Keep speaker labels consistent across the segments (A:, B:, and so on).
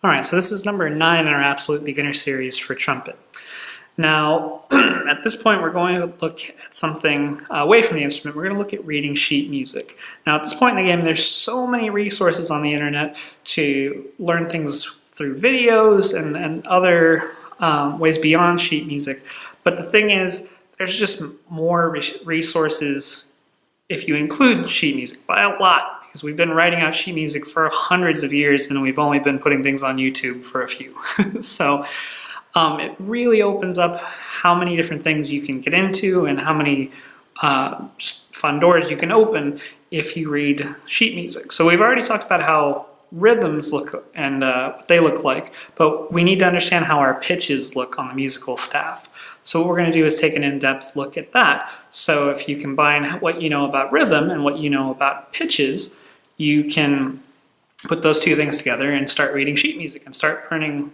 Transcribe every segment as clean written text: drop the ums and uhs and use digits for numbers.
A: All right, so this is number 9 in our Absolute Beginner series for trumpet. Now, at this point, we're going to look at something away from the instrument. We're going to look at reading sheet music. Now, at this point in the game, there's so many resources on the internet to learn things through videos and other ways beyond sheet music. But the thing is, there's just more resources if you include sheet music, by a lot, because we've been writing out sheet music for hundreds of years and we've only been putting things on YouTube for a few. So it really opens up how many different things you can get into and how many just fun doors you can open if you read sheet music. So we've already talked about how rhythms look and what they look like, but we need to understand how our pitches look on the musical staff. So what we're going to do is take an in-depth look at that. So if you combine what you know about rhythm and what you know about pitches, you can put those two things together and start reading sheet music and start learning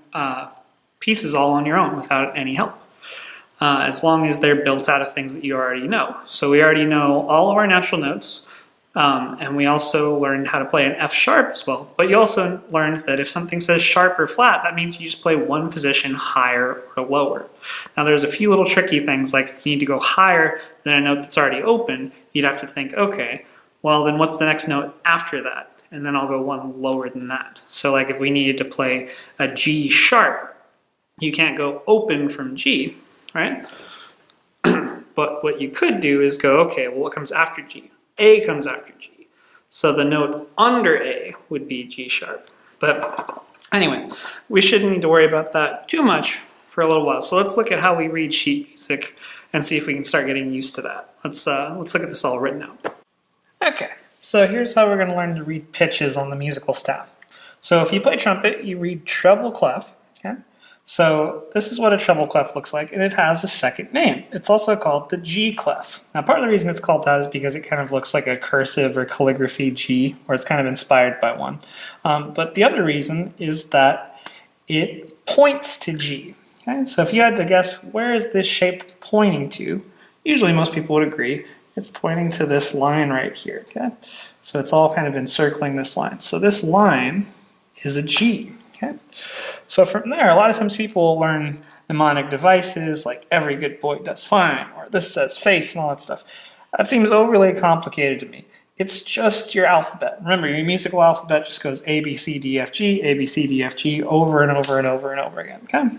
A: pieces all on your own without any help. As long as they're built out of things that you already know. So we already know all of our natural notes, and we also learned how to play an F sharp as well. But you also learned that if something says sharp or flat, that means you just play one position higher or lower. Now there's a few little tricky things, like if you need to go higher than a note that's already open, you'd have to think, okay, well then what's the next note after that? And then I'll go one lower than that. So like if we needed to play a G sharp, you can't go open from G, right? But what you could do is go, okay, well what comes after G? A comes after G. So the note under A would be G sharp. But anyway, we shouldn't need to worry about that too much for a little while. So let's look at how we read sheet music and see if we can start getting used to that. Let's look at this all written out. Okay, so here's how we're going to learn to read pitches on the musical staff. So if you play trumpet, you read treble clef. Okay? So this is what a treble clef looks like, and it has a second name. It's also called the G clef. Now part of the reason it's called that is because it kind of looks like a cursive or calligraphy G, or it's kind of inspired by one. But the other reason is that it points to G. Okay? So if you had to guess where is this shape pointing to, usually most people would agree it's pointing to this line right here. Okay? So it's all kind of encircling this line. So this line is a G. Okay? So from there, a lot of times people will learn mnemonic devices like every good boy does fine, or this says face and all that stuff. That seems overly complicated to me. It's just your alphabet. Remember, your musical alphabet just goes A, B, C, D, F, G, A, B, C, D, F, G over and over and over and over again. Okay?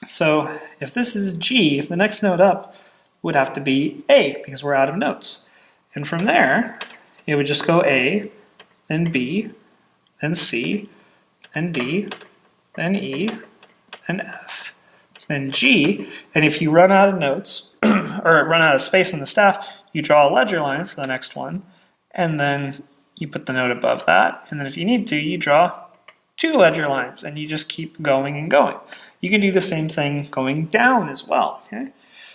A: So if this is G, the next note up would have to be A because we're out of notes. And from there, it would just go A, then B, then C, then D, then E, then F, then G, and if you run out of notes, or run out of space in the staff, you draw a ledger line for the next one, and then you put the note above that, and then if you need to, you draw 2 ledger lines, and you just keep going and going. You can do the same thing going down as well, okay?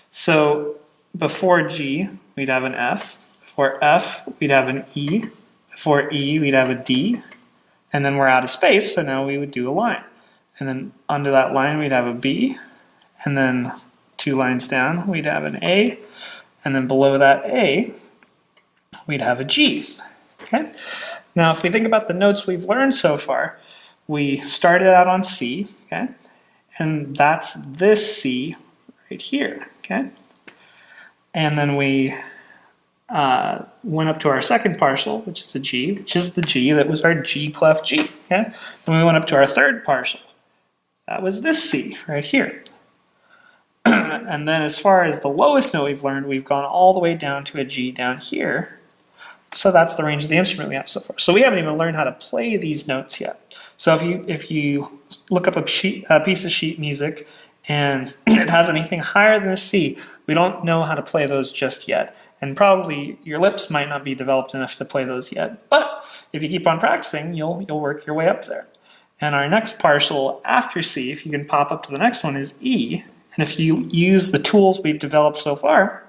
A: So before G, we'd have an F, before F, we'd have an E, before E, we'd have a D, and then we're out of space, so now we would do a line. And then under that line, we'd have a B, and then 2 lines down, we'd have an A, and then below that A, we'd have a G. Okay? Now, if we think about the notes we've learned so far, we started out on C, okay? And that's this C right here, okay? And then we went up to our second partial, which is a G, which is the G that was our G clef G, okay? And we went up to our third partial. That was this C right here. And then as far as the lowest note we've learned, we've gone all the way down to a G down here. So that's the range of the instrument we have so far. So we haven't even learned how to play these notes yet. So if you look up a piece of sheet music and it has anything higher than a C, we don't know how to play those just yet. And probably your lips might not be developed enough to play those yet. But if you keep on practicing, you'll work your way up there. And our next partial after C, if you can pop up to the next one, is E. And if you use the tools we've developed so far,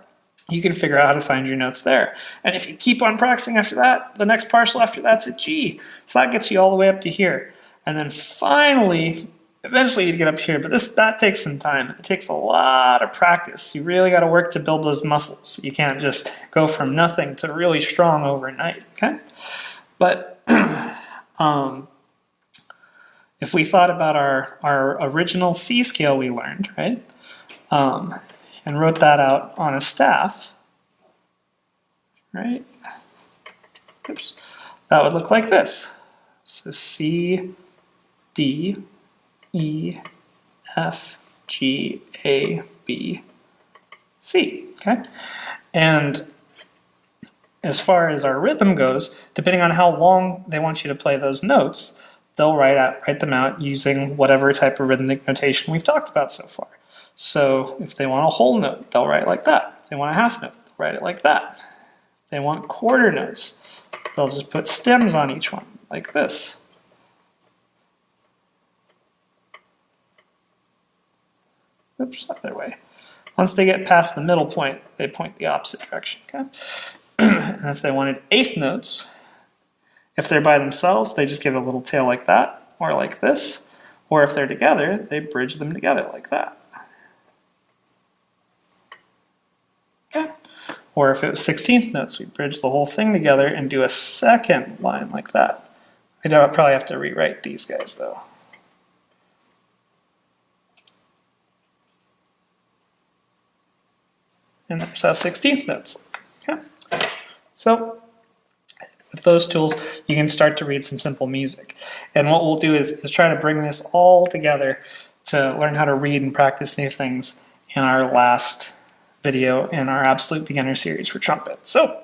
A: you can figure out how to find your notes there. And if you keep on practicing after that, the next partial after that's a G. So that gets you all the way up to here. And then finally, eventually you'd get up here, but that takes some time. It takes a lot of practice. You really got to work to build those muscles. You can't just go from nothing to really strong overnight, okay? But if we thought about our original C scale we learned, right, and wrote that out on a staff, right, oops, that would look like this. So C, D, E, F, G, A, B, C, okay? And as far as our rhythm goes, depending on how long they want you to play those notes, they'll write them out using whatever type of rhythmic notation we've talked about so far. So if they want a whole note, they'll write it like that. If they want a half note, they'll write it like that. If they want quarter notes, they'll just put stems on each one, like this. Oops, other way. Once they get past the middle point, they point the opposite direction, okay? And if they wanted eighth notes, if they're by themselves, they just give a little tail like that, or like this. Or if they're together, they bridge them together like that. Okay? Or if it was 16th notes, we bridge the whole thing together and do a second line like that. I'd probably have to rewrite these guys though. And there's our 16th notes. Okay. So with those tools, you can start to read some simple music. And what we'll do is try to bring this all together to learn how to read and practice new things in our last video in our Absolute Beginner series for trumpet. So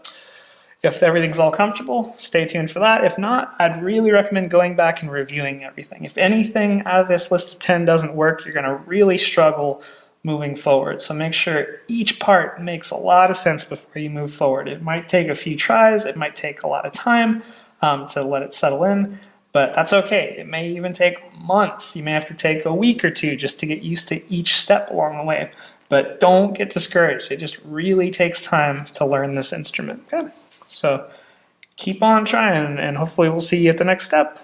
A: if everything's all comfortable, stay tuned for that. If not, I'd really recommend going back and reviewing everything. If anything out of this list of 10 doesn't work, you're going to really struggle moving forward. So make sure each part makes a lot of sense before you move forward. It might take a few tries, it might take a lot of time to let it settle in, but that's okay. It may even take months. You may have to take a week or two just to get used to each step along the way. But don't get discouraged. It just really takes time to learn this instrument. Okay? So keep on trying, and hopefully we'll see you at the next step.